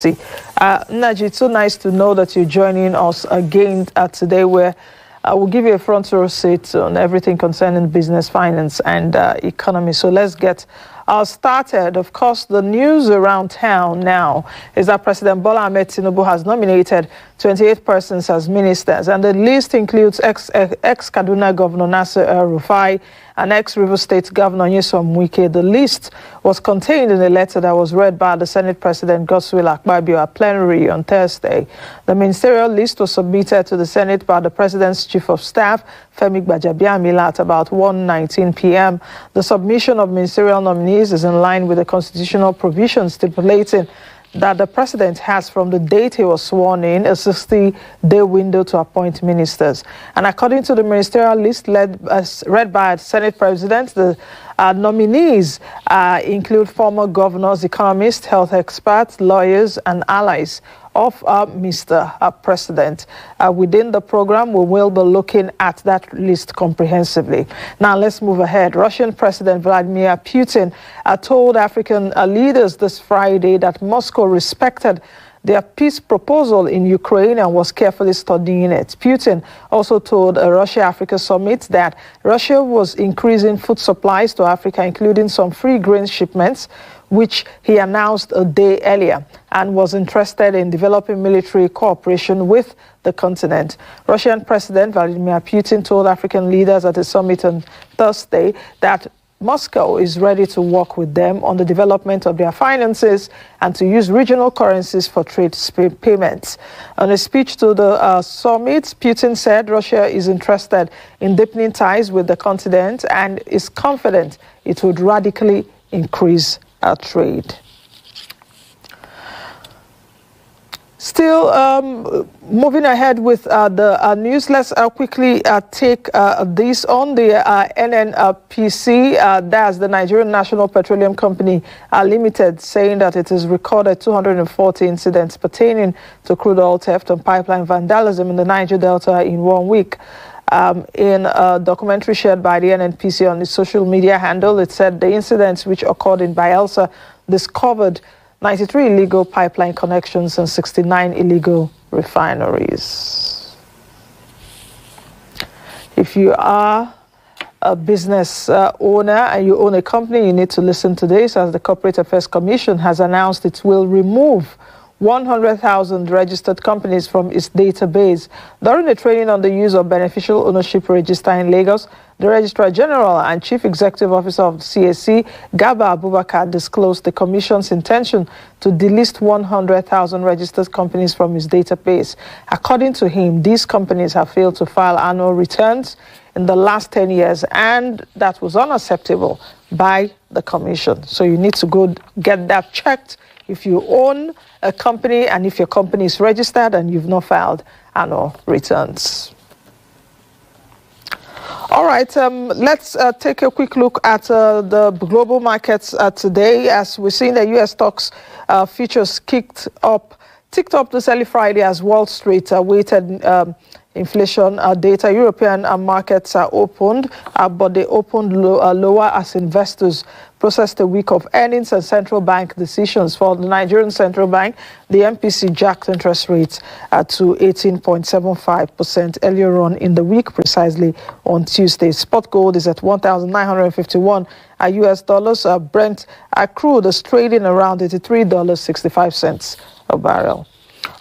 Naji, it's so nice to know that you're joining us again today, where we'll give you a front row seat on everything concerning business, finance, and economy. So let's get started. Of course, the news around town now is that President Bola Ahmed Tinubu has nominated 28 persons as ministers, and the list includes ex-Kaduna Governor Nasir El-Rufai and ex-River State Governor Nyesom Wike. The list was contained in a letter that was read by the Senate President Godswill Akpabio at plenary on Thursday. The ministerial list was submitted to the Senate by the President's Chief of Staff, Femi Gbajabiamila, at about 1:19 p.m. The submission of ministerial nominees is in line with the constitutional provisions stipulating that the president has, from the date he was sworn in, a 60-day window to appoint ministers. And according to the ministerial list read by the Senate President, the nominees include former governors, economists, health experts, lawyers, and allies of Mr. President. Within the program, we will be looking at that list comprehensively. Now, let's move ahead. Russian President Vladimir Putin told African leaders this Friday that Moscow respected their peace proposal in Ukraine and was carefully studying it. Putin also told a Russia-Africa summit that Russia was increasing food supplies to Africa, including some free grain shipments, which he announced a day earlier, and was interested in developing military cooperation with the continent. Russian President Vladimir Putin told African leaders at a summit on Thursday that Moscow is ready to work with them on the development of their finances and to use regional currencies for trade payments. On a speech to the summit, Putin said Russia is interested in deepening ties with the continent and is confident it would radically increase our trade. Still moving ahead with the news, let's quickly take this on the NNPC, that's the Nigerian National Petroleum Company Limited, saying that it has recorded 240 incidents pertaining to crude oil theft and pipeline vandalism in the Niger Delta in 1 week. In a documentary shared by the NNPC on its social media handle, it said the incidents, which occurred in Bayelsa, discovered 93 illegal pipeline connections and 69 illegal refineries. If you are a business owner and you own a company, you need to listen to this, as the Corporate Affairs Commission has announced it will remove 100,000 registered companies from its database. During a training on the use of beneficial ownership register in Lagos, the Registrar General and Chief Executive Officer of the CAC, Gaba Abubakar, disclosed the Commission's intention to delist 100,000 registered companies from its database. According to him, these companies have failed to file annual returns in the last 10 years, and that was unacceptable by the Commission. So you need to go get that checked if you own a company and if your company is registered and you've not filed annual returns. All right, let's take a quick look at the global markets today. As we've seen, the U.S. stocks futures ticked up this early Friday as Wall Street awaited inflation data. European markets are opened, but they opened lower as investors processed a week of earnings and central bank decisions. For the Nigerian Central Bank, the MPC jacked interest rates to 18.75% earlier on in the week, precisely on Tuesday. Spot gold is at 1,951 US dollars. Brent crude is trading around $83.65 a barrel.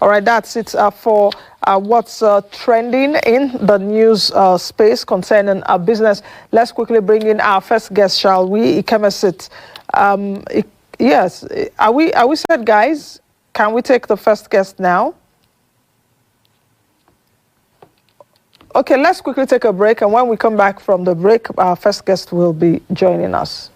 All right, that's it for what's trending in the news space concerning our business. Let's quickly bring in our first guest, shall we? Ikemesit. Yes, are we set, guys? Can we take the first guest now? Okay, let's quickly take a break, and when we come back from the break, our first guest will be joining us.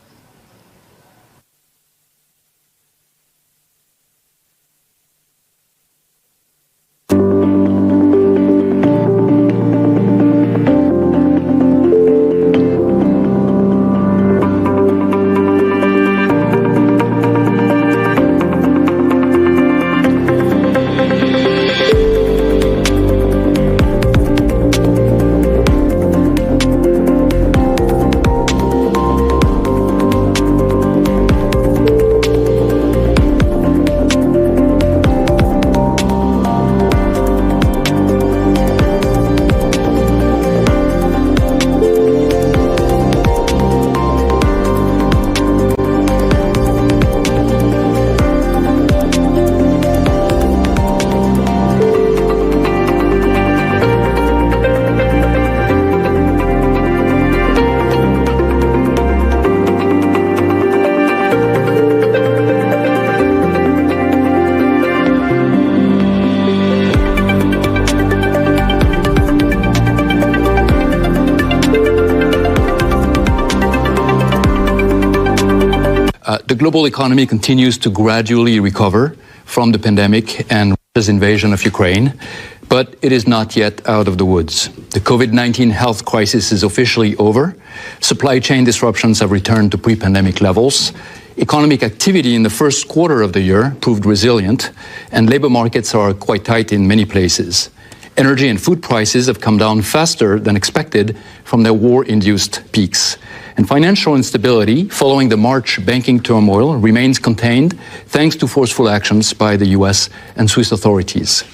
The global economy continues to gradually recover from the pandemic and Russia's invasion of Ukraine, but it is not yet out of the woods. The COVID-19 health crisis is officially over. Supply chain disruptions have returned to pre-pandemic levels. Economic activity in the first quarter of the year proved resilient, and labor markets are quite tight in many places. Energy and food prices have come down faster than expected from their war-induced peaks. And financial instability following the March banking turmoil remains contained thanks to forceful actions by the US and Swiss authorities.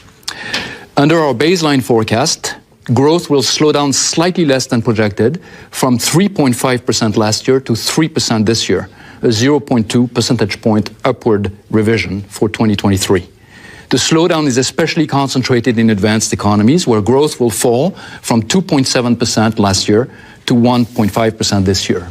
Under our baseline forecast, growth will slow down slightly less than projected from 3.5% last year to 3% this year, a 0.2 percentage point upward revision for 2023. The slowdown is especially concentrated in advanced economies, where growth will fall from 2.7% last year to 1.5% this year.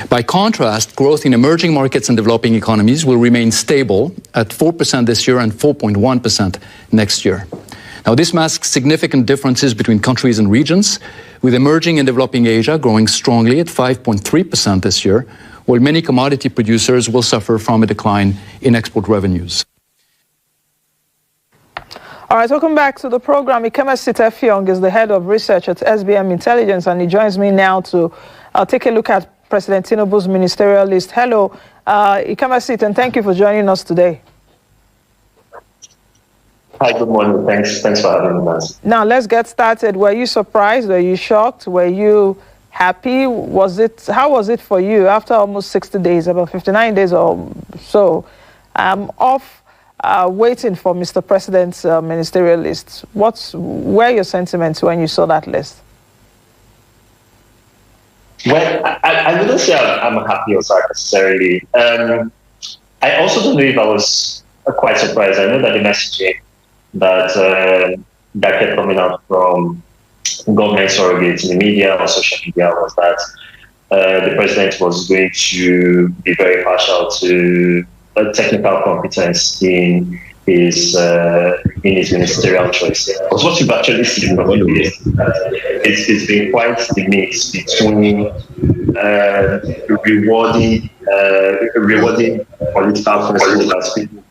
By contrast, growth in emerging markets and developing economies will remain stable at 4% this year and 4.1% next year. Now, this masks significant differences between countries and regions, with emerging and developing Asia growing strongly at 5.3% this year, while many commodity producers will suffer from a decline in export revenues. All right, welcome back to the program. Ikemesi Tefyong is the head of research at SBM Intelligence, and he joins me now to take a look at President Tinubu's ministerial list. Hello, Ikemesi, and thank you for joining us today. Hi, good morning. Thanks for having us. Now, let's get started. Were you surprised? Were you shocked? Were you happy? How was it for you after almost 60 days, about 59 days or so, off waiting for Mr. President's ministerial list? What were your sentiments when you saw that list? Well, I wouldn't say I'm happy or sad necessarily. I also don't know if I was quite surprised. I know that the messaging that kept coming out from government surrogates in the media or social media was that the president was going to be very partial to technical competence in his ministerial choice. Because what you've actually seen from the list, it's been quite the mix between rewarding political principles, people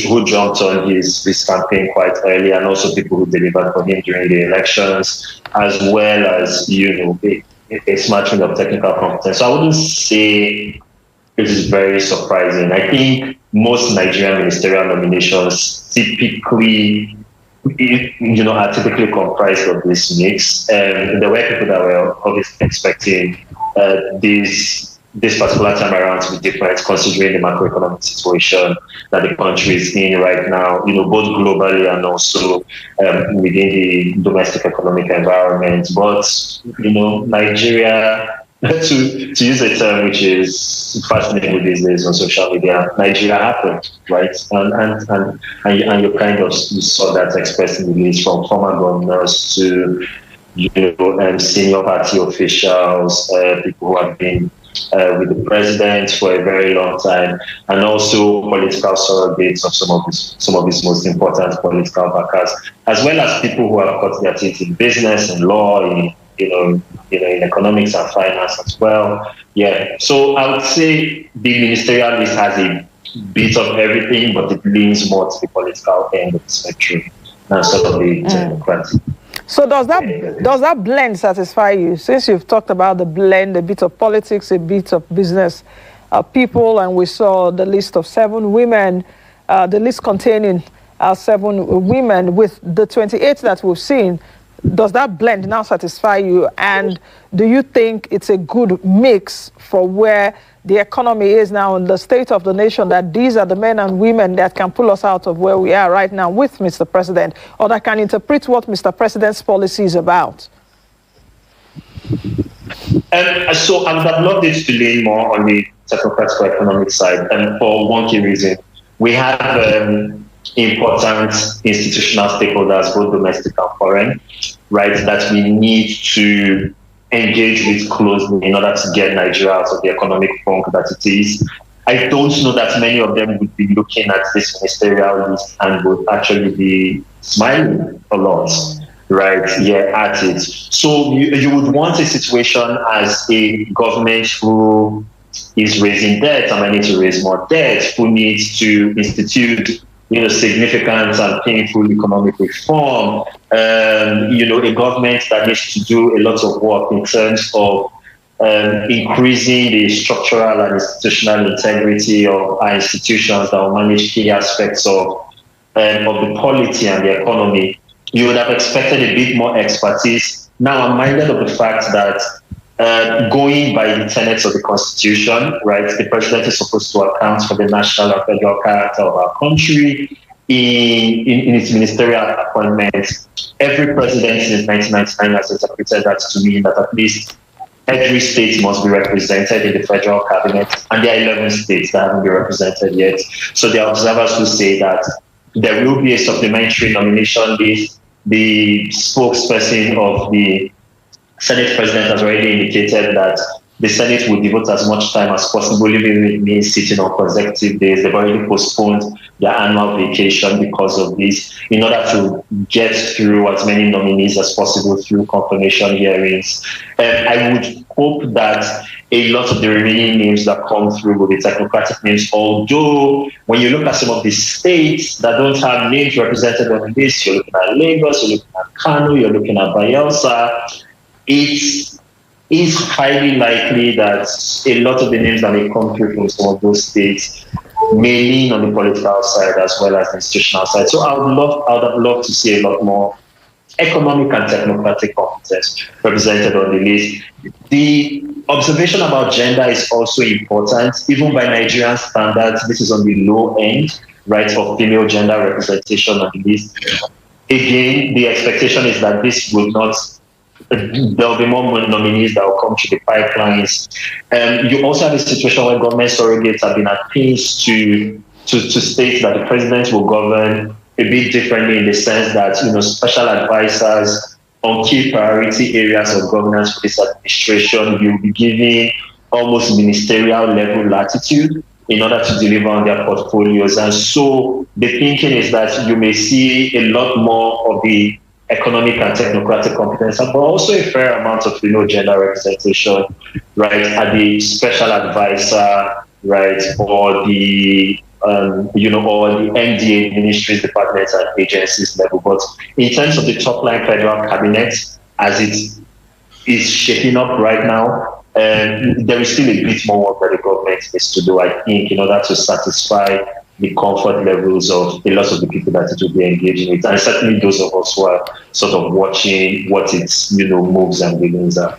who jumped on his campaign quite early, and also people who delivered for him during the elections, as well as a smattering of technical competence. So I wouldn't say it is very surprising. I think most Nigerian ministerial nominations typically are typically comprised of this mix. There were people that were obviously expecting this particular time around to be different, considering the macroeconomic situation that the country is in right now, both globally and also within the domestic economic environment. But, Nigeria, to use a term which is fascinating these days on social media, Nigeria happened, right? And you kind of saw that expressed in the list, from former governors to senior party officials, people who have been with the president for a very long time, and also political surrogates of some of his most important political backers, as well as people who have cut their teeth in business and law, in economics and finance as well. Yeah. So I would say the ministerial list has a bit of everything, but it leans more to the political end of the spectrum than sort of the technocratic. So does that blend satisfy you? Since you've talked about the blend, a bit of politics, a bit of business people, and we saw the list of 7 women, the list containing 7 women with the 28 that we've seen, does that blend now satisfy you? And do you think it's a good mix for where the economy is now and the state of the nation, that these are the men and women that can pull us out of where we are right now with Mr. President, or that can interpret what Mr. President's policy is about? So I would have loved it to lean more on the technocratic economic side, and for one key reason. We have important institutional stakeholders, both domestic and foreign, right, that we need to engage with closely in order to get Nigeria out of the economic funk that it is. I don't know that many of them would be looking at this ministerial list and would actually be smiling a lot, right, at it. So you would want a situation as a government who is raising debt and might need to raise more debt, who needs to institute significant and painful economic reform, a government that needs to do a lot of work in terms of increasing the structural and institutional integrity of our institutions that will manage key aspects of the polity and the economy. You would have expected a bit more expertise. Now, I'm minded of the fact that going by the tenets of the Constitution, right, the president is supposed to account for the national and federal character of our country in its ministerial appointments. Every president since 1999 has interpreted that to mean that at least every state must be represented in the federal cabinet, and there are 11 states that haven't been represented yet. So there are observers who say that there will be a supplementary nomination list. The spokesperson of the Senate president has already indicated that the Senate will devote as much time as possible, even if it means sitting on consecutive days. They've already postponed their annual vacation because of this, in order to get through as many nominees as possible through confirmation hearings. I would hope that a lot of the remaining names that come through will be technocratic names, although when you look at some of the states that don't have names represented on the list, you're looking at Lagos, you're looking at Kano, you're looking at Bayelsa, it is highly likely that a lot of the names that may come through from some of those states may lean on the political side as well as the institutional side. So I would have loved to see a lot more economic and technocratic competence represented on the list. The observation about gender is also important. Even by Nigerian standards, this is on the low end, right, of female gender representation on the list. Again, the expectation is that this will not, there'll be more nominees that will come through the pipelines. You also have a situation where government surrogates have been at pains to state that the president will govern a bit differently, in the sense that special advisors on key priority areas of governance for this administration will be given almost ministerial level latitude in order to deliver on their portfolios. And so the thinking is that you may see a lot more of the economic and technocratic competence, but also a fair amount of gender representation, right, at the special advisor, right, or the or the MDA ministries, departments, and agencies level. But in terms of the top line federal cabinet, as it is shaping up right now, there is still a bit more work that the government needs to do, I think, in order to satisfy the comfort levels of a lot of the people that it will be engaging with, and certainly those of us who are sort of watching what its moves and begins are.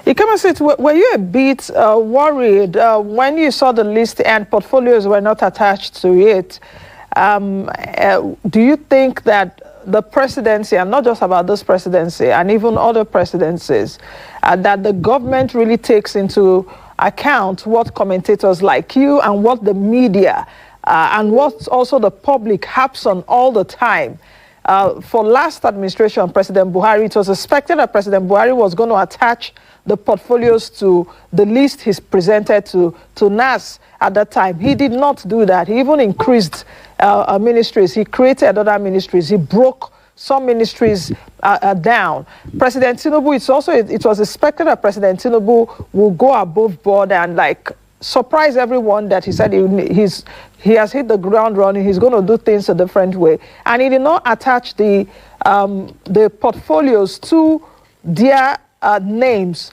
Ikemesit, were you a bit worried when you saw the list and portfolios were not attached to it? Do you think that the presidency, and not just about this presidency, and even other presidencies, that the government really takes into account what commentators like you and what the media and what also the public harps on all the time? For last administration, President Buhari, it was expected that President Buhari was going to attach the portfolios to the list he's presented to NAS at that time. He did not do that. He even increased ministries. He created other ministries. He broke some ministries down. President Tinubu, it was expected that President Tinubu will go above board and surprise everyone that he said he has hit the ground running. He's going to do things a different way. And he did not attach the portfolios to their names.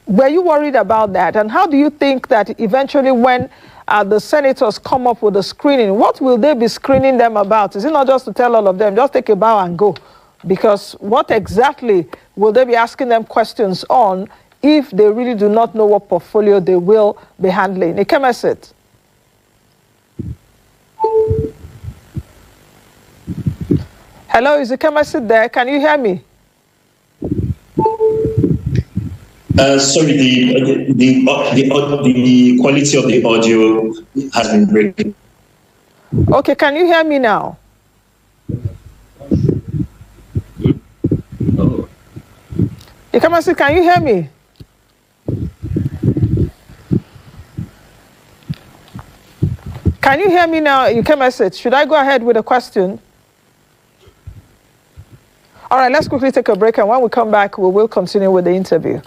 Were you worried about that? And how do you think that eventually when the senators come up with a screening, what will they be screening them about? Is it not just to tell all of them, just take a bow and go? Because what exactly will they be asking them questions on if they really do not know what portfolio they will be handling? Ikemesit. Hello, is Ikemesit there? Can you hear me? Sorry, the quality of the audio has been breaking. Okay, can you hear me now? Ikemesit, can you hear me? Can you hear me now, Ikemesit? Should I go ahead with a question? All right, let's quickly take a break, and when we come back, we will continue with the interview.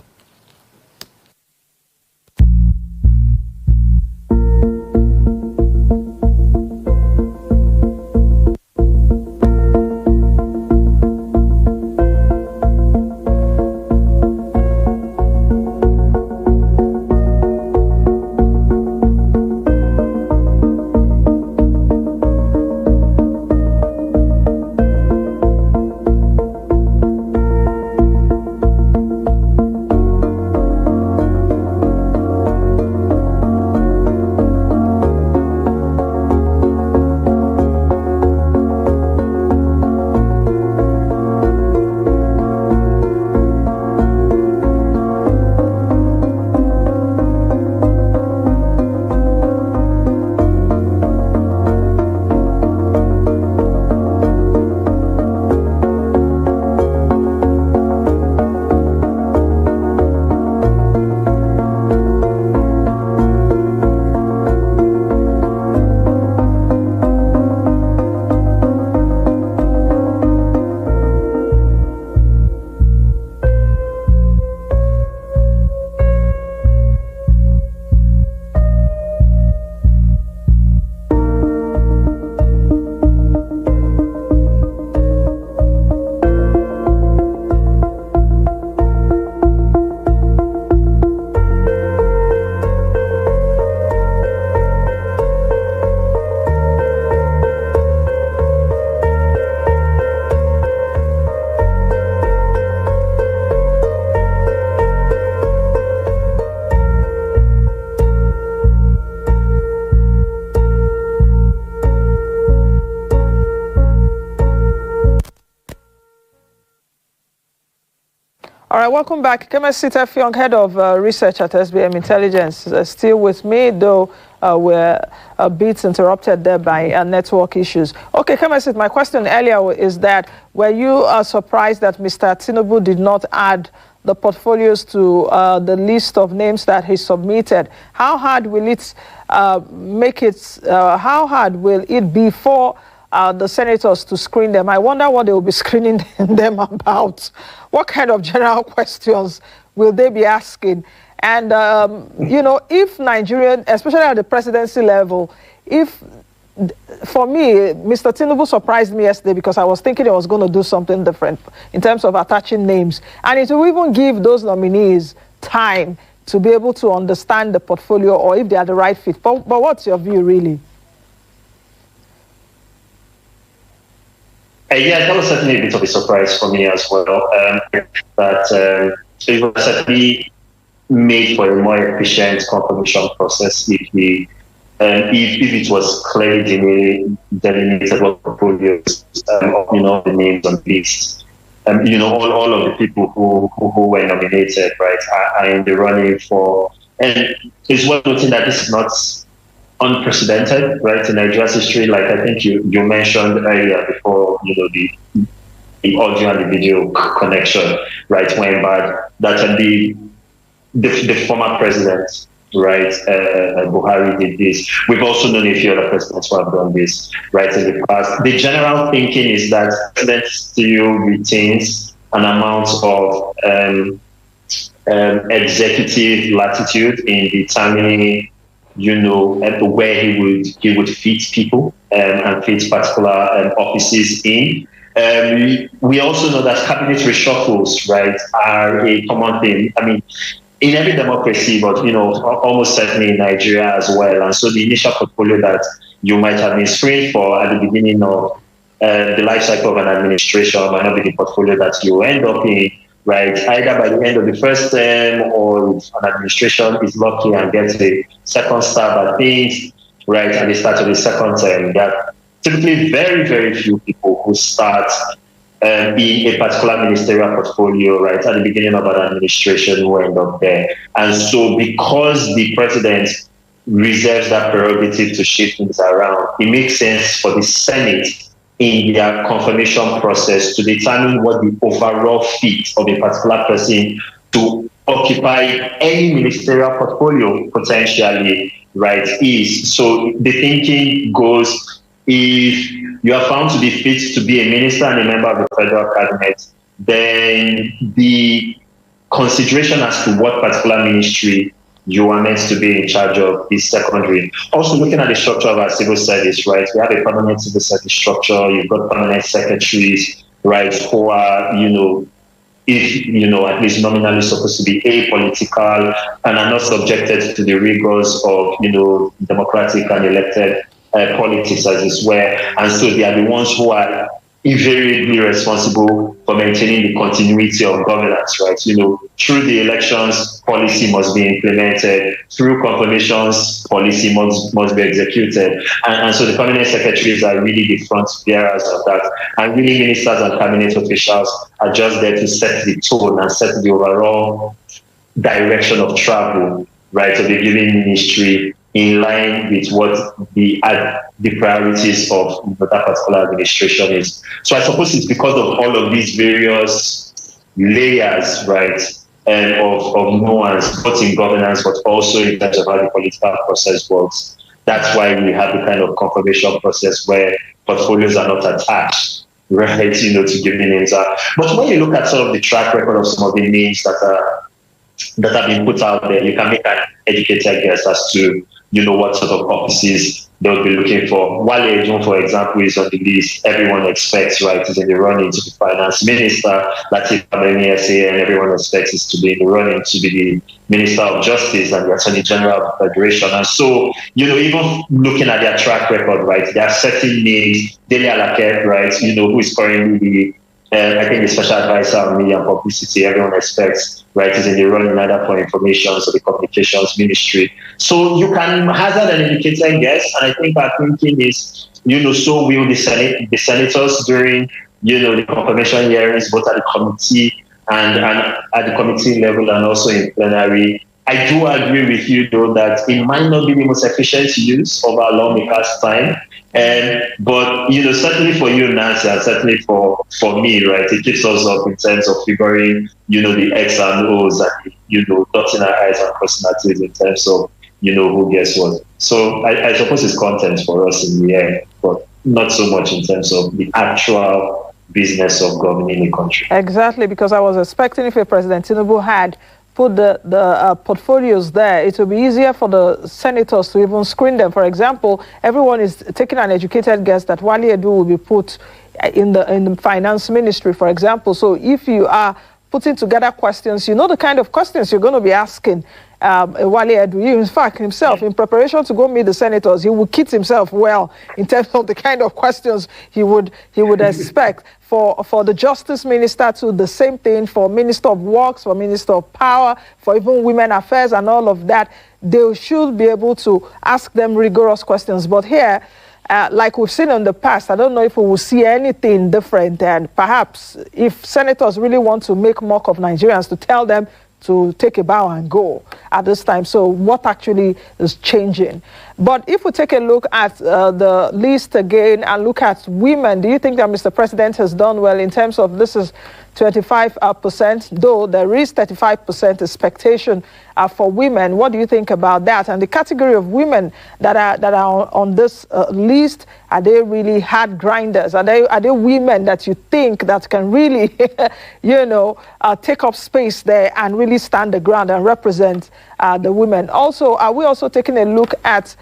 All right, welcome back. Kemesi Tefyong, Head of Research at SBM Intelligence, still with me, though we're a bit interrupted there by network issues. Okay, Kemesi, my question earlier is that were you surprised that Mr. Tinubu did not add the portfolios to the list of names that he submitted? How hard will it how hard will it be for the senators to screen them? I wonder what they will be screening them about. What kind of general questions will they be asking? And, if Nigerian, especially at the presidency level, for me, Mr. Tinubu surprised me yesterday because I was thinking he was going to do something different in terms of attaching names. And it will even give those nominees time to be able to understand the portfolio or if they are the right fit. But what's your view, really? Yeah, that was certainly a bit of a surprise for me as well. But it was certainly made for a more efficient confirmation process if it was clearly delineated what portfolios, the names on the list. All of the people who were nominated, right, are in the running for. And it's worth noting that this is not unprecedented, right, in Nigeria's history. Like I think you mentioned earlier before, the audio and the video connection, right, went bad. That the former president, right, Buhari did this. We've also known a few other presidents who have done this, right, in the past. The general thinking is that the president still retains an amount of executive latitude in determining where he would fit people and fit particular offices in. We also know that cabinet reshuffles, right, are a common thing. I mean, in every democracy, but almost certainly in Nigeria as well. And so the initial portfolio that you might have been screened for at the beginning of the life cycle of an administration might not be the portfolio that you end up in. Right, either by the end of the first term or if an administration is lucky and gets a second stab at things, right, at the start of the second term. There are typically very, very few people who start in a particular ministerial portfolio, right, at the beginning of an administration who end up there. And so because the president reserves that prerogative to shift things around, it makes sense for the Senate in their confirmation process to determine what the overall fit of a particular person to occupy any ministerial portfolio potentially, right, is. So the thinking goes, if you are found to be fit to be a minister and a member of the federal cabinet, then the consideration as to what particular ministry you are meant to be in charge of is secondary. Also looking at the structure of our civil service, right? We have a permanent civil service structure. You've got permanent secretaries, right, who are, at least nominally supposed to be apolitical and are not subjected to the rigors of, democratic and elected politics, as it were. And so they are the ones who are invariably responsible for maintaining the continuity of governance, right? Through the elections, policy must be implemented. Through confirmations, policy must be executed. And so the permanent secretaries are really the front bearers of that. And really ministers and cabinet officials are just there to set the tone and set the overall direction of travel, right, of the given ministry in line with what the priorities of that particular administration is. So I suppose it's because of all of these various layers, right, of nuance, both in governance, but also in terms of how the political process works. That's why we have the kind of confirmation process where portfolios are not attached, right, to given names. But when you look at sort of the track record of some of the names that have been put out there, you can make an educated guess as to what sort of offices they'll be looking for. Wale Edun, for example, is on the list. Everyone expects, right, is in the running to be finance minister. Lateef Abeni, SAN, everyone expects is to be in the running to be the Minister of Justice and the Attorney General of the Federation. And so, even looking at their track record, right, there are certain names. Dele Alake, right, who is currently the special advisor on media and publicity, everyone expects, right, is in the running either for information or the communications ministry. So you can hazard an educated guess, and I think our thinking is, so will the senators during, the confirmation hearings, both at the committee and at the committee level and also in plenary. I do agree with you, though, that it might not be the most efficient use of our lawmakers' time. But, certainly for you, Nancy, and certainly for me, right, it keeps us up in terms of figuring, the X and O's and, dotting our I's and crossing our T's in terms of, who gets what. So I suppose it's content for us in the end, but not so much in terms of the actual business of governing the country. Exactly, because I was expecting if President Tinubu had put the portfolios there, it will be easier for the senators to even screen them. For example, everyone is taking an educated guess that Wale Edu will be put in the finance ministry, for example. So if you are putting together questions, the kind of questions you're going to be asking Wale Edu. In fact, himself, in preparation to go meet the senators, he would kit himself well in terms of the kind of questions he would expect. For the Justice Minister to the same thing, for Minister of Works, for Minister of Power, for even Women Affairs and all of that, they should be able to ask them rigorous questions. But here, like we've seen in the past, I don't know if we will see anything different. And perhaps if senators really want to make mock of Nigerians, to tell them to take a bow and go at this time. So what actually is changing? But if we take a look at the list again and look at women, do you think that Mr. President has done well in terms of this is 25%, though there is 35% expectation for women? What do you think about that? And the category of women that are on this list, are they really hard grinders? Are they women that you think that can really, take up space there and really stand the ground and represent the women? Also, are we also taking a look at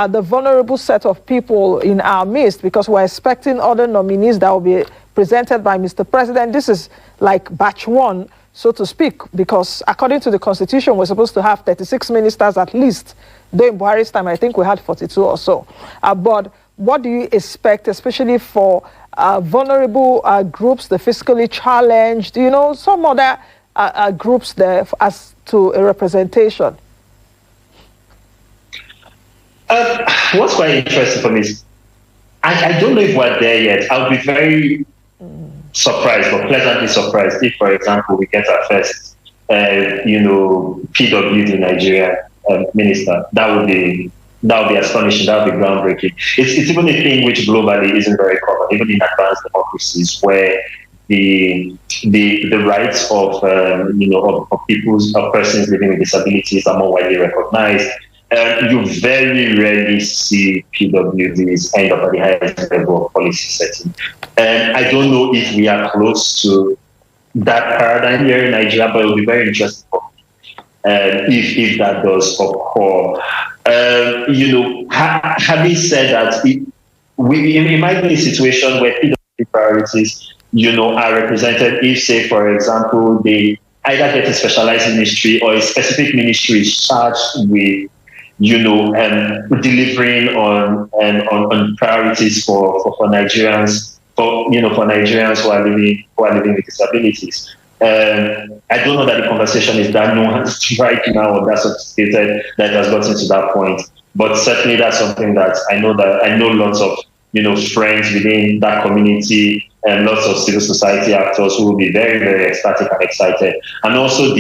the vulnerable set of people in our midst? Because we're expecting other nominees that will be presented by Mr. President. This is like batch one, so to speak, because according to the Constitution, we're supposed to have 36 ministers at least. Though in Buhari's time, I think we had 42 or so. But what do you expect, especially for vulnerable groups, the fiscally challenged, some other groups there as to a representation? What's quite interesting for me is I don't know if we're there yet. I'll be very surprised or pleasantly surprised if, for example, we get our first, PWD Nigerian minister. That would be astonishing. That would be groundbreaking. It's even a thing which globally isn't very common, even in advanced democracies, where the rights of persons living with disabilities are more widely recognized. You very rarely see PWDs end up at the highest level of policy setting. I don't know if we are close to that paradigm here in Nigeria, but it will be very interesting for me if that does occur. Having said that, it might be a situation where PWD priorities, are represented if, say, for example, they either get a specialized ministry or a specific ministry is charged with delivering on priorities for Nigerians, for Nigerians who are living with disabilities. I don't know that the conversation is that nuanced right now or that sophisticated that has gotten to that point. But certainly that's something that I know lots of friends within that community and lots of civil society actors who will be very, very ecstatic and excited. And also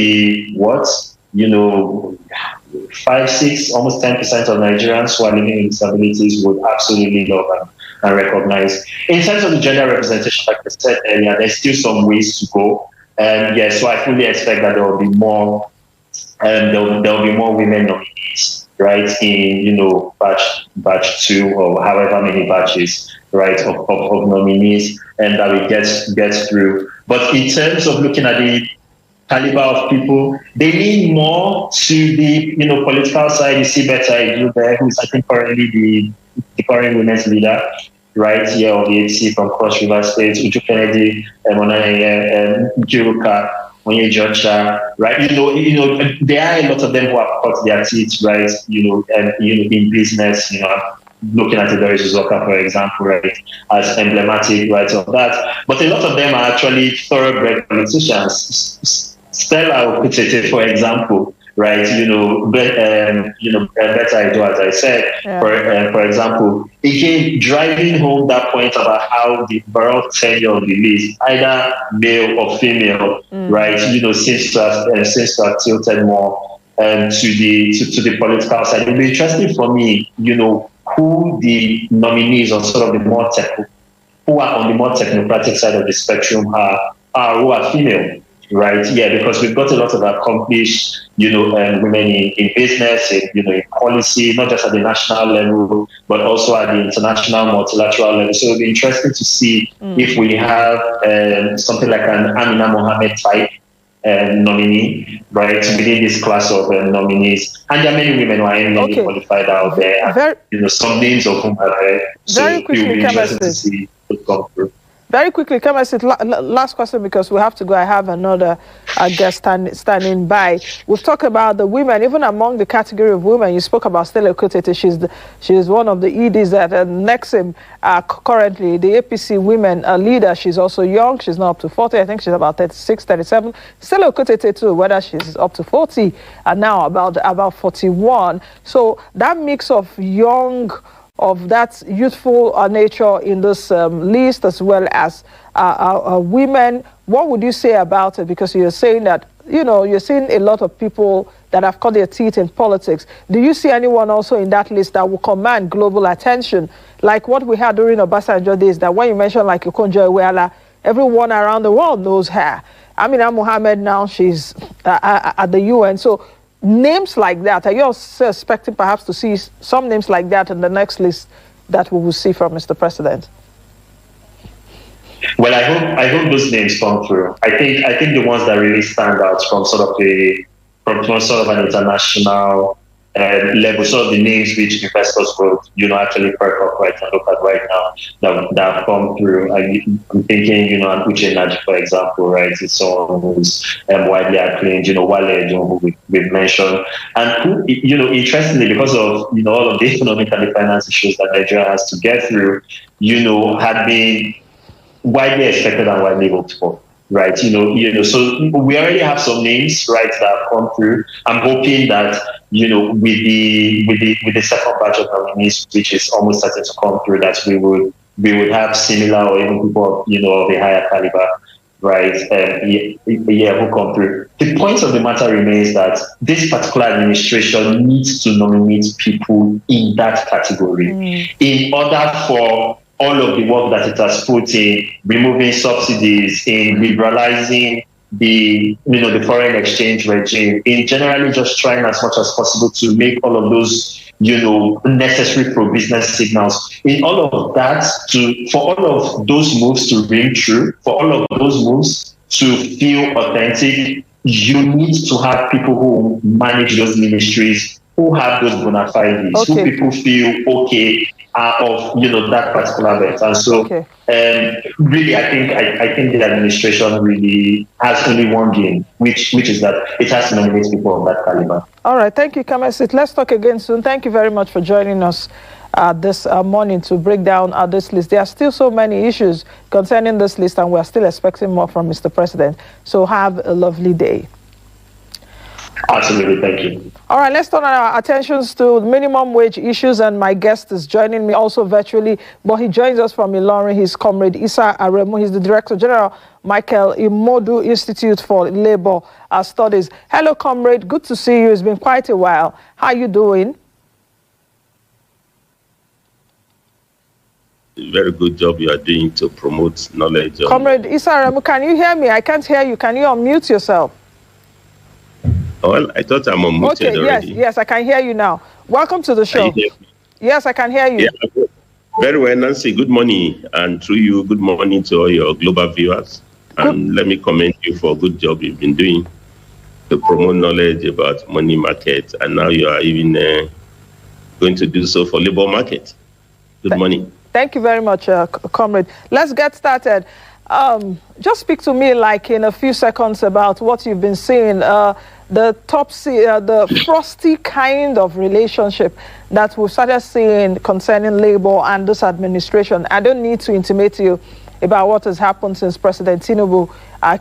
5, 6, almost 10% of Nigerians who are living with disabilities would absolutely love and recognize. In terms of the gender representation, like I said earlier, there's still some ways to go. So I fully expect that there will be more, there will be more women nominees, right? In batch 2 or however many batches, right, of nominees, and that we get through. But in terms of looking at the caliber of people, they lean more to the political side. You see Betta Idu there, who is I think currently the current women's leader, right here on the HC from Cross River State, Uju Kennedy, Juruka, Onye Jocha, right? There are a lot of them who have cut their teeth, right? In business, looking at Idris Zoka, for example, right, as emblematic, right, of that. But a lot of them are actually thoroughbred politicians. Stella Okutete, for example, right? Better I do, as I said, for example, again, driving home that point about how the overall tenure of the list, either male or female, right, seems to have tilted more to the political side. It'll be interesting for me, who the nominees or sort of who are on the more technocratic side of the spectrum who are female. Right. Yeah, because we've got a lot of accomplished, women in business, in policy, not just at the national level, but also at the international, multilateral level. So it'll be interesting to see if we have something like an Amina Mohammed type nominee, right, within this class of nominees. And there are many women who are eminently qualified out there. Some names of whom are there. So it will be interesting to see what come through. Very quickly, last question, because we have to go. I have another guest standing by. We've talked about the women, even among the category of women. You spoke about Stella Okotete. She's one of the EDs at Nexim currently, the APC women leader. She's also young. She's not up to 40. I think she's about 36, 37. Stella Okotete too, whether she's up to 40 and now about 41. So that mix of young, of that youthful nature in this list, as well as women, what would you say about it? Because you're saying that, you're seeing a lot of people that have cut their teeth in politics. Do you see anyone also in that list that will command global attention? Like what we had during Obasanjo days, that when you mention like Okonjo-Iweala, everyone around the world knows her. Amina Mohammed now, she's at the UN. So names like that, are you also expecting perhaps to see some names like that in the next list that we will see from Mr. President? Well, I hope those names come through. I think the ones that really stand out from sort of an international level, sort of the names which investors will actually perk up and look at right now that have come through. I'm thinking, Uche Naji, for example, right? It's someone who's widely acclaimed, Wale, who we've mentioned, and who, interestingly, because of all of the economic and the finance issues that Nigeria has to get through, had been widely expected and widely hoped for. Right, so we already have some names, right, that have come through. I'm hoping that with the second batch of nominees, which is almost certain to come through, that we would have similar or even people of a higher caliber, right? Who come through. The point of the matter remains that this particular administration needs to nominate people in that category in order for all of the work that it has put in removing subsidies, in liberalizing the foreign exchange regime, in generally just trying as much as possible to make all of those necessary pro-business signals. In all of that, for all of those moves to ring true, for all of those moves to feel authentic, you need to have people who manage those ministries, who have those bona fides, who people feel okay of that particular bet. And so really I think the administration really has only one game, which is that it has to nominate people of that caliber. All right, thank you, Kamesit. Let's talk again soon. Thank you very much for joining us this morning to break down this list. There are still so many issues concerning this list, and we're still expecting more from Mr. President. So have a lovely day. Absolutely, thank you. All right, let's turn our attentions to minimum wage issues, and my guest is joining me also virtually, but he joins us from Ilorin. He's Comrade Issa Aremu. He's the Director General, Michael Imodu Institute for Labor Studies. Hello, Comrade. Good to see you. It's been quite a while. How are you doing? Very good job you are doing to promote knowledge. Comrade Issa Aremu, can you hear me? I can't hear you. Can you unmute yourself? Well, I thought I'm unmuted already. Yes, I can hear you now. Welcome to the show. Yes, I can hear you. Yeah, very well, Nancy. Good morning. And through you, good morning to all your global viewers. And let me commend you for a good job you've been doing to promote knowledge about money market. And now you are even going to do so for labor market. Good morning. Thank you very much, Comrade. Let's get started. Just speak to me like in a few seconds about what you've been seeing. The frosty kind of relationship that we started seeing concerning labor and this administration. I don't need to intimate you about what has happened since President Tinubu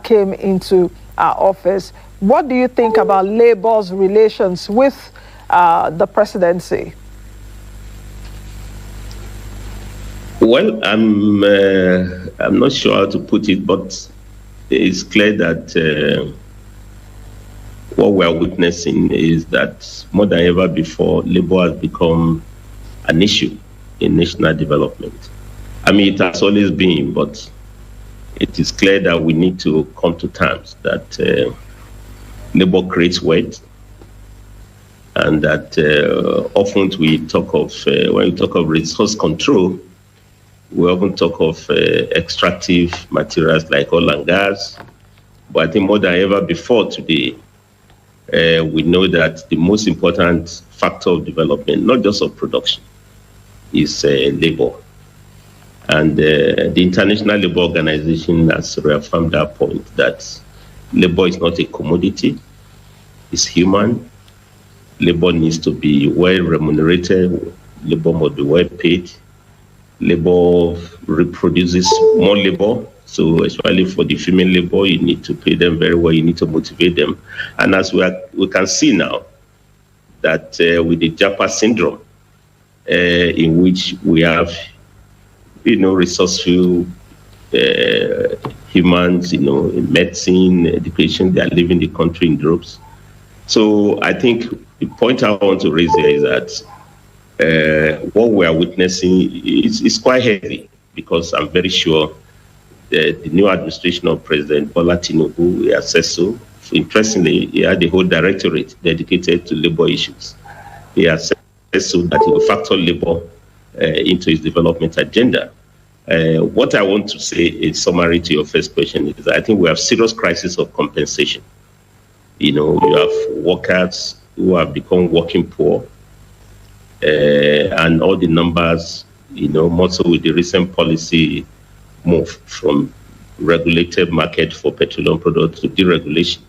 came into office. What do you think about Labour's relations with the presidency? Well, I'm not sure how to put it, but it's clear that what we are witnessing is that more than ever before, Labour has become an issue in national development. I mean, it has always been, but it is clear that we need to come to terms that Labour creates wealth, and that often we talk of, when we talk of resource control, we often talk of extractive materials like oil and gas. But I think more than ever before today, we know that the most important factor of development, not just of production, is labor. And the International Labour Organization has reaffirmed that point, that labor is not a commodity, it's human. Labor needs to be well remunerated, labor must be well paid. Labor reproduces more labor. So especially for the female labor, you need to pay them very well, you need to motivate them. And as we can see now, that with the Japa syndrome, in which we have, resourceful humans, in medicine, education, they are leaving the country in droves. So I think the point I want to raise here is that what we are witnessing is quite heavy, because I'm very sure the new administration of President Bola Tinubu, he has said so. Interestingly, he had the whole directorate dedicated to labor issues. He has said so that he will factor labor into his development agenda. What I want to say in summary to your first question is that I think we have serious crisis of compensation. You have workers who have become working poor, and all the numbers, more so with the recent policy move from regulated market for petroleum products to deregulation.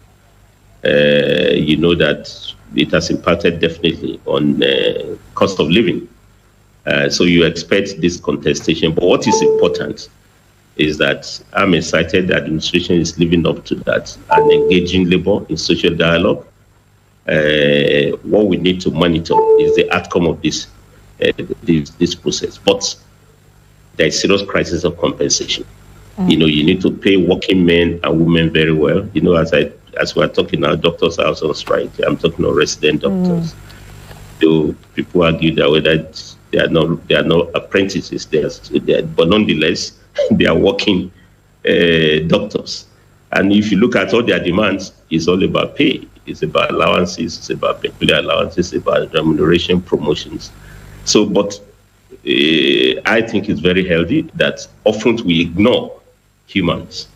That it has impacted definitely on cost of living. So you expect this contestation. But what is important is that I'm excited that the administration is living up to that and engaging labor in social dialogue. What we need to monitor is the outcome of this process. But there is serious crisis of compensation. You need to pay working men and women very well. As we are talking now, doctors are also on strike. I'm talking about resident doctors. So people argue that whether they are not apprentices, but nonetheless, they are working doctors. And if you look at all their demands, it's all about pay. It's about allowances, it's about peculiar allowances, it's about remuneration, promotions. So, but I think it's very healthy that often we ignore humans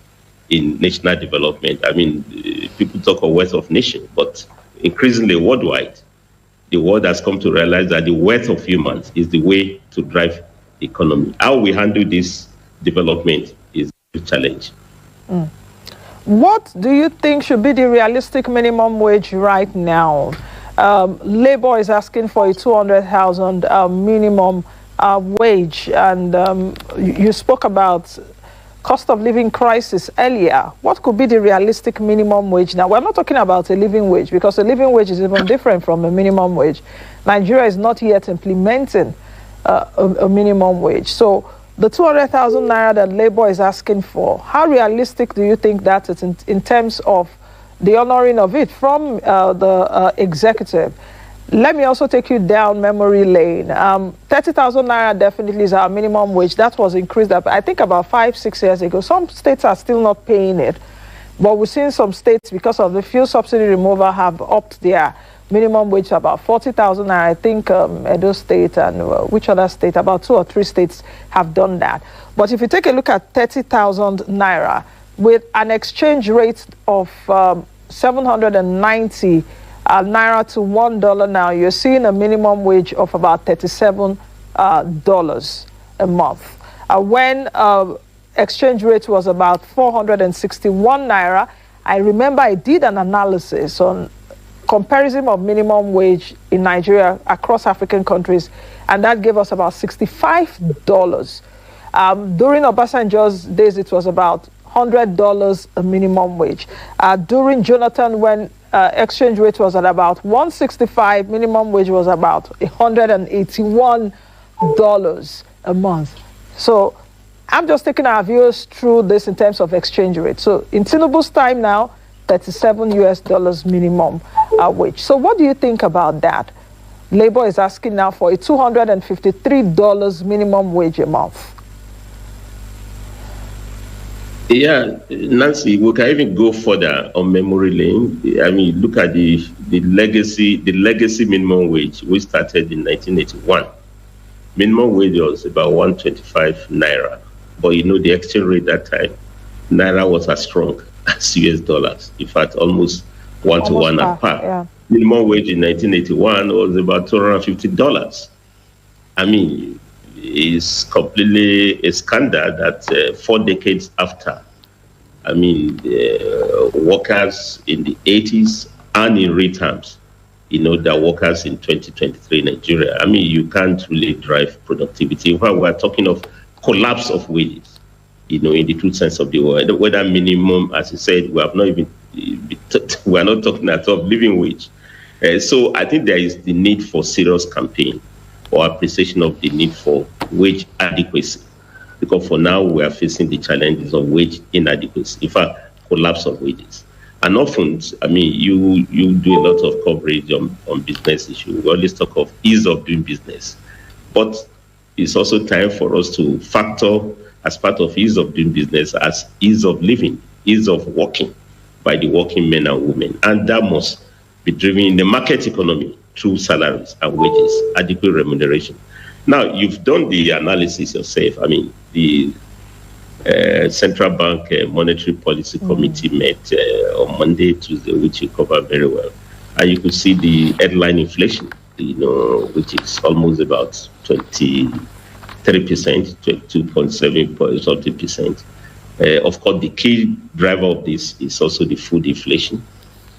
in national development. I mean, people talk of wealth of nation, but increasingly worldwide, the world has come to realize that the wealth of humans is the way to drive the economy. How we handle this development is a challenge. What do you think should be the realistic minimum wage right now? Labour is asking for a 200,000 minimum wage, and you spoke about cost of living crisis earlier. What could be the realistic minimum wage now? We're not talking about a living wage, because a living wage is even different from a minimum wage. Nigeria is not yet implementing a minimum wage. So the 200,000 naira that Labour is asking for, how realistic do you think that is in terms of the honoring of it from the executive? Let me also take you down memory lane. 30,000 naira definitely is our minimum wage. That was increased, I think, about 5-6 years ago. Some states are still not paying it, but we've seen some states, because of the fuel subsidy removal, have upped their minimum wage to about 40,000 naira. I think Edo State and which other state? About 2 or 3 states have done that. But if you take a look at 30,000 naira with an exchange rate of 790 naira to $1 now, you're seeing a minimum wage of about $37 a month. When exchange rate was about 461 naira, I remember I did an analysis on comparison of minimum wage in Nigeria across African countries, and that gave us about $65. During Obasanjo's days, it was about $100 a minimum wage. During Jonathan, when exchange rate was at about 165, minimum wage was about $181 a month. So I'm just taking our viewers through this in terms of exchange rate. So in Tinubu's time now, $37 minimum wage. So what do you think about that? Labor is asking now for a $253 minimum wage a month. Yeah, Nancy, we can even go further on memory lane. I mean, look at the legacy minimum wage, which started in 1981. Minimum wage was about 125 naira. But you know, the exchange rate that time, naira was as strong as US dollars. In fact, almost one to one at par. Yeah. Minimum wage in 1981 was about $250. I mean, it's completely a scandal that 4 decades after, I mean, workers in the 80s and in real terms, you know, the workers in 2023 Nigeria, I mean, you can't really drive productivity. In fact, we're talking of collapse of wages, you know, in the true sense of the word. Whether minimum, as you said, we are not talking at all living wage. So I think there is the need for serious campaign or appreciation of the need for wage adequacy, because for now we are facing the challenges of wage inadequacy, in fact, collapse of wages. And often, I mean, you do a lot of coverage on business issues. We always talk of ease of doing business, but it's also time for us to factor as part of ease of doing business as ease of living, ease of working by the working men and women, and that must be driven in the market economy through salaries and wages, adequate remuneration. Now, you've done the analysis yourself. I mean, the Central Bank Monetary Policy Committee met on Monday, Tuesday, which you covered very well. And you could see the headline inflation, you know, which is almost about 23%, 22.7%. Of course, the key driver of this is also the food inflation,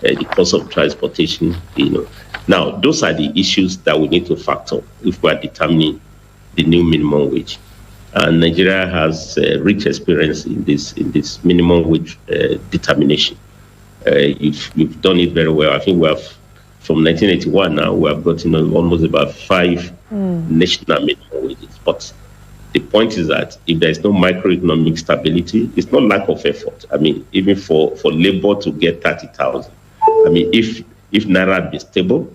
the cost of transportation, you know. Now, those are the issues that we need to factor if we are determining the new minimum wage. And Nigeria has rich experience in this minimum wage determination. You've done it very well. I think we have, from 1981 now, we have gotten almost about 5 national minimum wages. But the point is that if there is no macroeconomic stability, it's not lack of effort. I mean, even for labor to get 30,000, I mean, if Naira had been stable,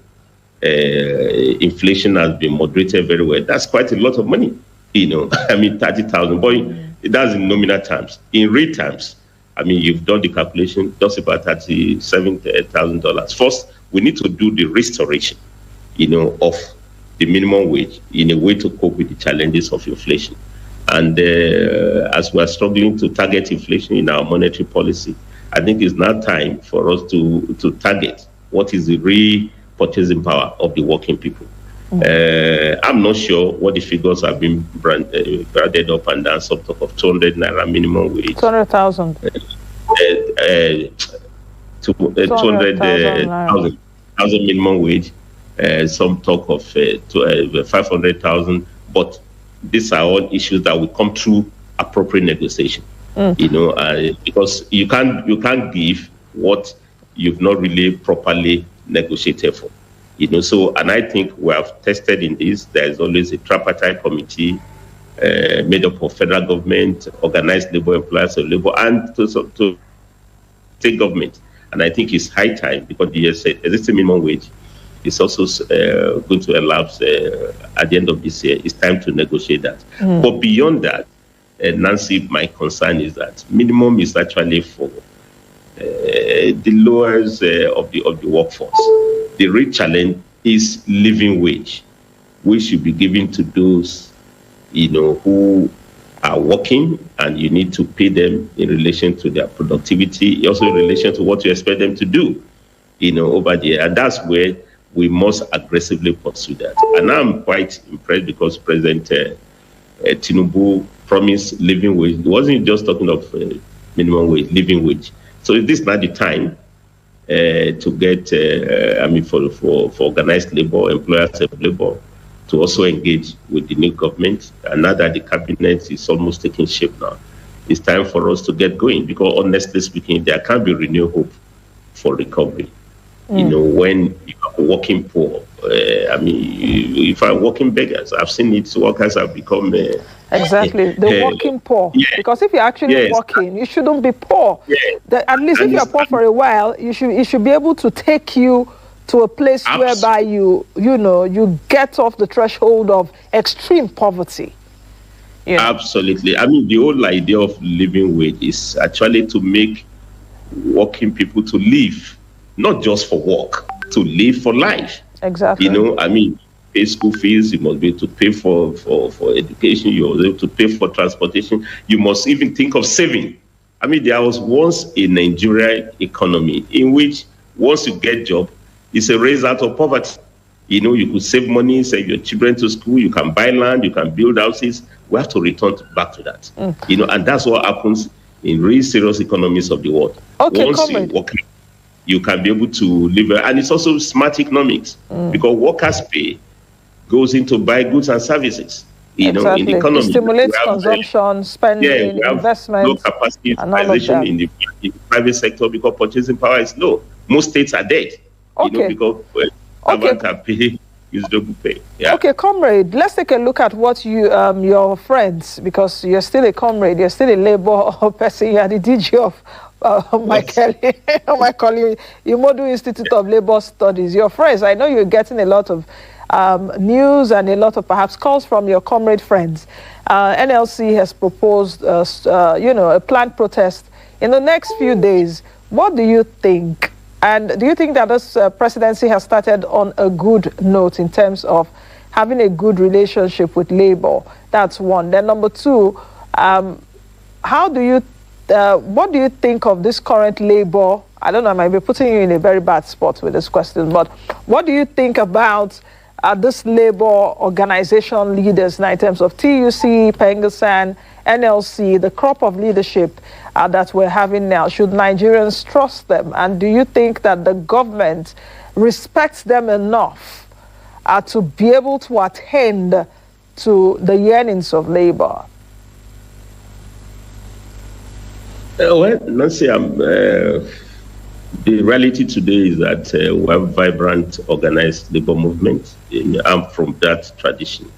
inflation has been moderated very well, that's quite a lot of money, you know. I mean, 30,000, but that's in nominal terms. In real terms, I mean, you've done the calculation, just about $37,000. First, we need to do the restoration, you know, of the minimum wage in a way to cope with the challenges of inflation. And as we are struggling to target inflation in our monetary policy, I think it's now time for us to target what is the real purchasing power of the working people. I'm not sure what the figures have been branded up and down, some talk of 200 naira minimum wage. 200,000. 200,000 minimum wage. Some talk of 500,000. But these are all issues that will come through appropriate negotiation. You know, because you can't give what you've not really properly negotiated for. You know, so, and I think we have tested in this. There is always a tripartite committee made up of federal government, organized labor, employers of labor, and to state government. And I think it's high time, because the existing minimum wage is also going to elapse at the end of this year. It's time to negotiate that. But beyond that, Nancy, my concern is that minimum is actually for the lowest of the workforce. The real challenge is living wage, which should be given to those, you know, who are working, and you need to pay them in relation to their productivity, also in relation to what you expect them to do, you know, over the year. And that's where we must aggressively pursue that. And I'm quite impressed because President Tinubu promised living wage. He wasn't just talking of minimum wage, living wage. So is this not the time to get, I mean, for organized labor, employers of labor, to also engage with the new government? And now that the cabinet is almost taking shape now, it's time for us to get going, because honestly speaking, there can't be renewed hope for recovery. You know, when you are working poor, if I'm working beggars, I've seen it, workers have become... exactly, the working poor. Yeah. Because if you're actually working, you shouldn't be poor. Yeah. At least if you're poor for a while, it should be able to take you to a place whereby you get off the threshold of extreme poverty. You know? Absolutely. I mean, the whole idea of living wage is actually to make working people to live, not just for work, to live for life. Exactly. You know, I mean, pay school fees, you must be able to pay for education, you must be able to pay for transportation, you must even think of saving. I mean, there was once a Nigerian economy in which once you get a job, it's a raise out of poverty. You know, you could save money, send your children to school, you can buy land, you can build houses. We have to return back to that. You know, and that's what happens in really serious economies of the world. Okay, once you work, you can be able to live, and it's also smart economics, because workers' pay goes into buy goods and services. You know, in the economy, it stimulates consumption, spending, investment, low capacity utilization in the private sector because purchasing power is low. Most states are dead. You know, because servants are paying reasonable pay. Yeah. Okay, comrade, let's take a look at what you your friends, because you're still a comrade, you're still a labor person, you are the DG of my colleague, Imodu Institute of Labor Studies. Your friends, I know you're getting a lot of news and a lot of perhaps calls from your comrade friends. NLC has proposed, a planned protest in the next few days. What do you think? And do you think that this presidency has started on a good note in terms of having a good relationship with labor? That's one. Then number two, what do you think of this current labor? I don't know, I might be putting you in a very bad spot with this question, but what do you think about this labor organization leaders now in terms of TUC, Pengasan, NLC, the crop of leadership that we're having now? Should Nigerians trust them? And do you think that the government respects them enough to be able to attend to the yearnings of labor? Well, Nancy, the reality today is that we have vibrant, organized labor movement. I'm from that tradition.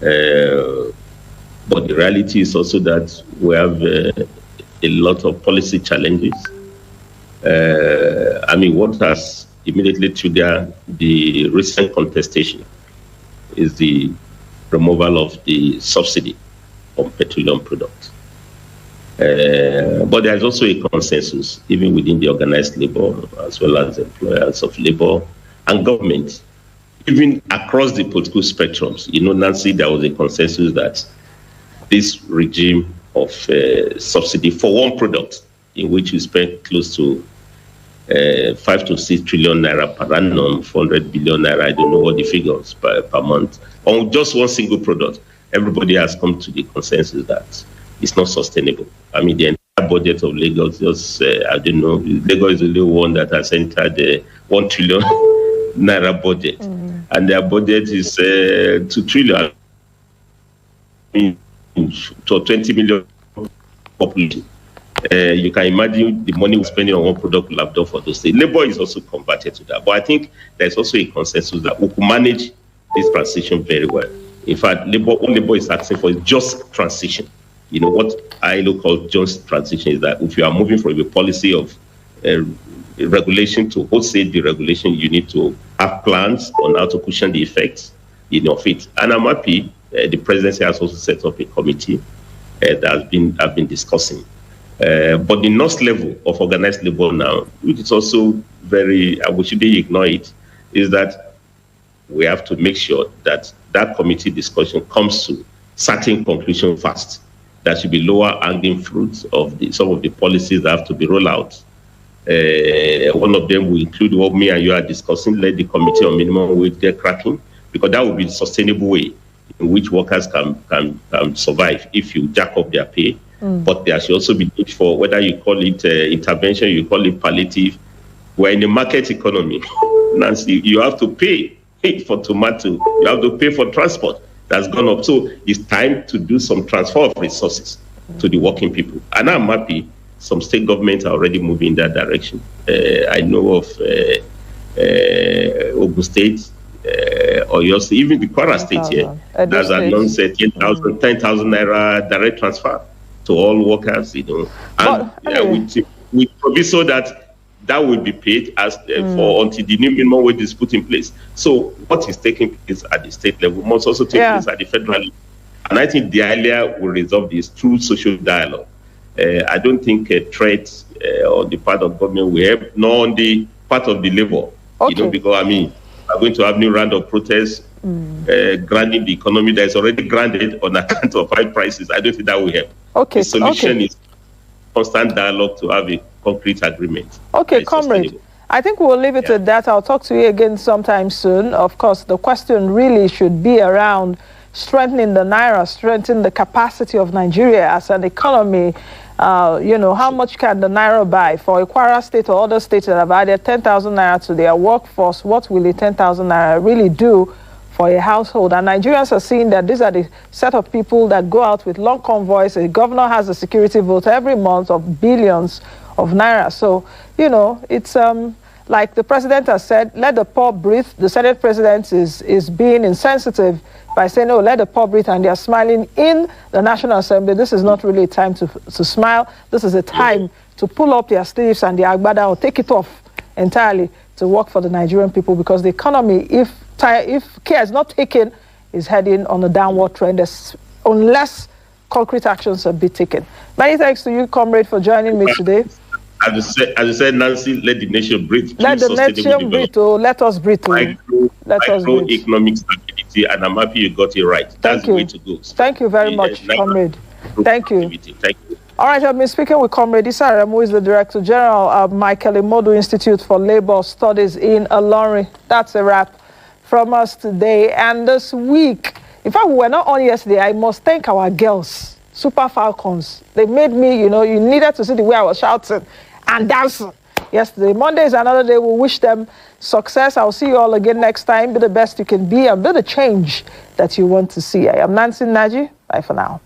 But the reality is also that we have a lot of policy challenges. What has immediately triggered the recent contestation is the removal of the subsidy on petroleum products. But there's also a consensus, even within the organized labor, as well as employers of labor and government, even across the political spectrums. You know, Nancy, there was a consensus that this regime of subsidy for one product, in which we spend close to 5 to 6 trillion naira per annum, 400 billion naira, I don't know what the figures per month, on just one single product, everybody has come to the consensus that it's not sustainable. I mean, the entire budget of Lagos, Lagos is the only one that has entered the 1 trillion naira budget. And their budget is 2 trillion to 20 million population. You can imagine the money we're spending on one product will have done for those states. Labor is also converted to that. But I think there's also a consensus that we can manage this transition very well. In fact, all labor is asking for is just transition. You know, what I look at just transition is that if you are moving from a policy of regulation to wholesale deregulation, you need to have plans on how to cushion the effects of it. And I'm happy the presidency has also set up a committee that I've been discussing. But the next level of organized labor now, which is also very, we shouldn't ignore it, is that we have to make sure that that committee discussion comes to certain conclusion fast. There should be lower hanging fruits of some of the policies that have to be rolled out. One of them will include what me and you are discussing, let the committee on minimum wage get cracking, because that will be the sustainable way in which workers can survive if you jack up their pay. But there should also be need for, whether you call it intervention, you call it palliative. We're in a market economy. Nancy, you have to pay for tomato, you have to pay for transport. That's gone up. So it's time to do some transfer of resources to the working people. And I'm happy some state governments are already moving in that direction. I know of Ogun State, Oyo State, even the Kwara State here, that's announced 10,000 naira direct transfer to all workers, And we proviso that will be paid as for until the new minimum wage is put in place. So what is taking place at the state level must also take place at the federal level. And I think the earlier we resolve this through social dialogue. I don't think a threat on the part of government will help, nor on the part of the labor. Because we're going to have new round of protests, granting the economy that is already granted on account of high prices. I don't think that will help. The solution is constant dialogue to have a concrete agreement. Okay, comrade. I think we'll leave it at that. I'll talk to you again sometime soon. Of course, the question really should be around strengthening the naira, strengthening the capacity of Nigeria as an economy. How much can the naira buy? For a Kwara State or other states that have added 10,000 naira to their workforce, what will the 10,000 naira really do for a household? And Nigerians are seeing that these are the set of people that go out with long convoys. The governor has a security vote every month of billions of naira. So, it's like the president has said, let the poor breathe. The Senate president is being insensitive by saying, oh, let the poor breathe, and they're smiling in the National Assembly. This is not really a time to smile. This is a time to pull up their sleeves and their agbada or take it off entirely to work for the Nigerian people, because the economy, if care is not taken, is heading on a downward trend unless concrete actions are be taken. Many thanks to you, comrade, for joining me today. As you said, Nancy, let the nation breathe. Let the nation breathe. Let us breathe. Let us breathe. Economic stability, and I'm happy you got it right. That's the way to go. Thank you very much, comrade. Thank you. Thank you. All right, I've been speaking with Comrade Isarem, who is the Director General of Michael Imodu Institute for Labor Studies in Ilorin. That's a wrap from us today. And this week, in fact, we were not on yesterday. I must thank our girls, Super Falcons. They made me, you needed to see the way I was shouting and dancing yesterday. Monday is another day. We wish them success. I'll see you all again next time. Be the best you can be and be the change that you want to see. I am Nancy Naji. Bye for now.